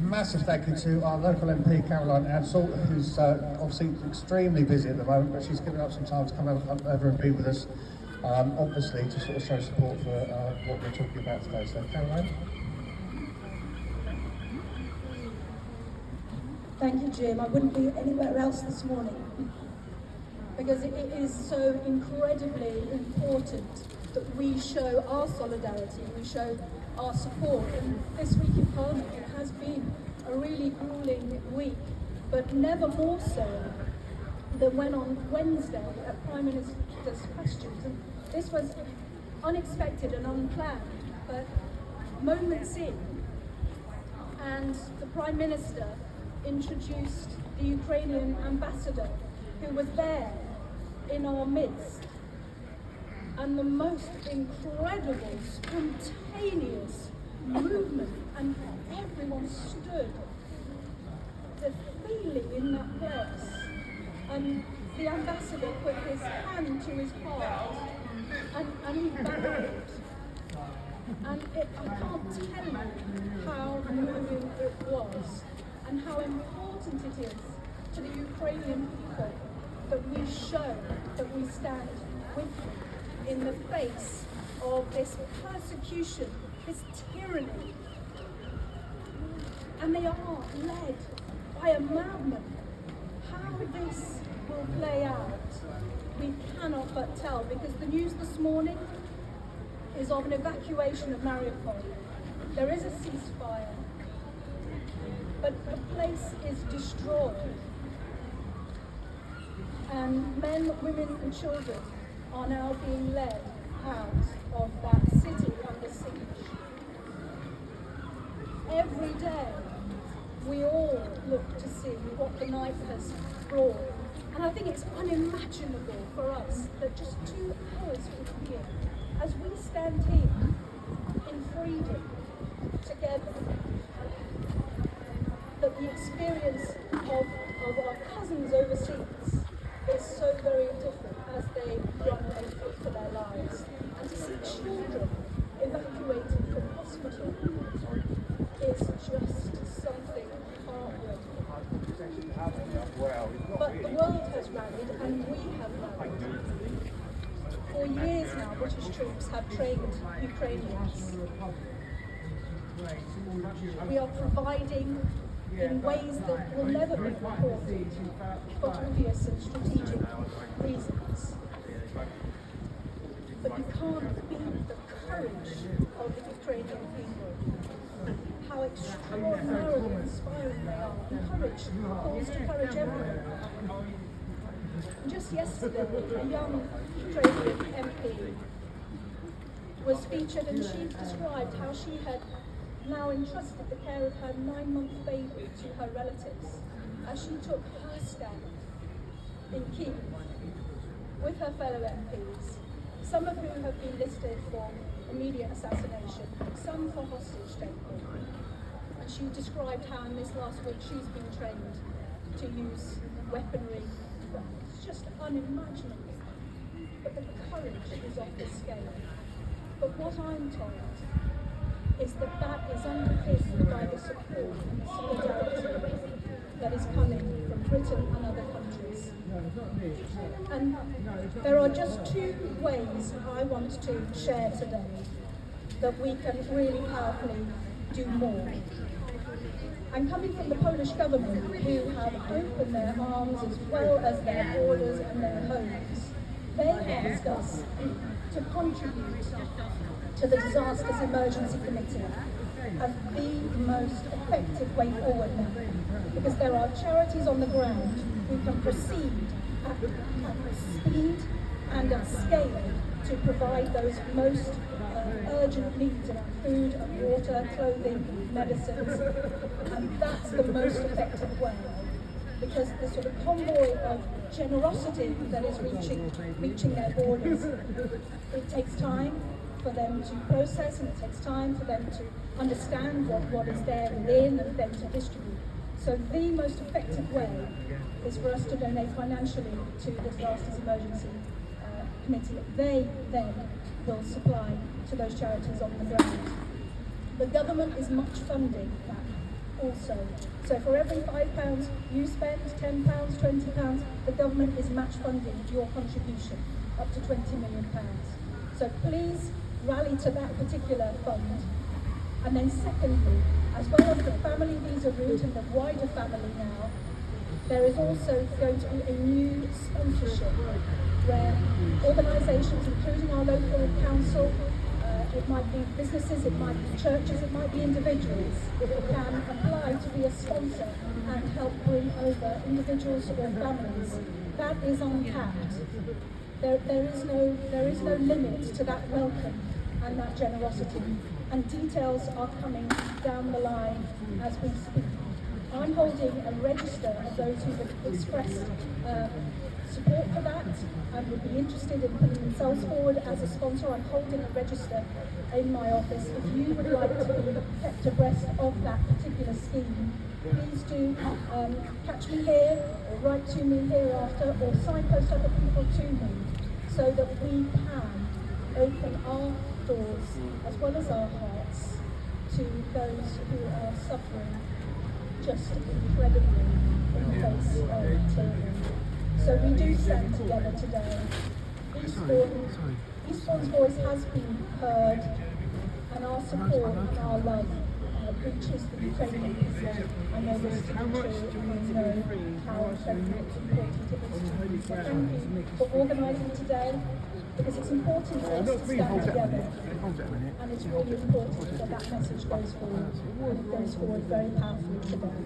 massive thank you to our local MP, Caroline Ansell, who's obviously extremely busy at the moment, but she's given up some time to come over and be with us, obviously to sort of show support for what we're talking about today. So, Caroline. Thank you, Jim. I wouldn't be anywhere else this morning because it is so incredibly important that we show our solidarity, we show our support. And this week in Parliament, it has been a really gruelling week, but never more so than when on Wednesday at Prime Minister's questions, and this was unexpected and unplanned, but moments in, and the Prime Minister introduced the Ukrainian ambassador who was there in our midst, and the most incredible, spontaneous movement, and everyone stood. The feeling in that place, and the ambassador put his hand to his heart, and he bowed. And I can't tell you how moving it was, and how important it is to the Ukrainian people that we show that we stand with them in the face of this persecution, this tyranny. And they are led by a madman. How this will play out, we cannot but tell, because the news this morning is of an evacuation of Mariupol. There is a ceasefire, but the place is destroyed. And men, women and children are now being led out of that city under siege. Every day we all look to see what the night has brought. And I think it's unimaginable for us that just 2 hours from here, as we stand here in freedom together, that the experience of our cousins overseas is so very different as they run and fight for their lives. And to see children evacuated from hospital is just something heartbreaking. But the world has rallied, and we have rallied. For years now, British troops have trained Ukrainians. We are providing in ways that will never be reported for obvious and strategic reasons. But you can't beat the courage of the Ukrainian people. How extraordinarily inspiring they are. And courage calls to courage everywhere. Just yesterday, a young Ukrainian MP was featured, and she described how she had now entrusted the care of her 9-month baby to her relatives as she took her stand in Kyiv with her fellow MPs, some of whom have been listed for immediate assassination, some for hostage taking. And she described how in this last week she's been trained to use weaponry. It's just unimaginable. But the courage is off the scale. But what I'm told is that that is underpinned by the support and solidarity that is coming from Britain and other countries. And there are just 2 ways I want to share today that we can really powerfully do more. And coming from the Polish government, who have opened their arms as well as their borders and their homes, they asked us to contribute to the Disasters Emergency Committee as the most effective way forward now, because there are charities on the ground who can proceed at speed and at scale to provide those most urgent needs around food and water, clothing, medicines, and that's the most effective way, because the sort of convoy of generosity that is reaching their borders, it takes time for them to process, and it takes time for them to understand what is there within and then to distribute. So the most effective way is for us to donate financially to the Disasters Emergency Committee. They then will supply to those charities on the ground. The government is much funding that also. So for every £5 you spend, £10, £20, the government is match funding your contribution up to £20 million. So please rally to that particular fund. And then secondly, as well as the family visa route and the wider family now, there is also going to be a new sponsorship where organisations, including our local council, it might be businesses, it might be churches, it might be individuals, can apply to be a sponsor and help bring over individuals or families. That is uncapped. There is no limit to that welcome and that generosity. And details are coming down the line as we speak. I'm holding a register of those who have expressed support for that and would be interested in putting themselves forward as a sponsor. I'm holding a register in my office. If you would like to be kept abreast of that particular scheme, please do catch me here or write to me hereafter or signpost other people to me so that we can open our doors as well as our hearts to those who are suffering just incredibly in the face of tyranny. So we do stand together today. Eastbourne's voice has been heard, and our support and our love reaches the Ukrainian people. I know this to be true, and I know how incredibly important it is to you. So thank you for organising today, because it's important for us to stand together, and it's really important that that message goes forward, and it goes forward very powerfully today.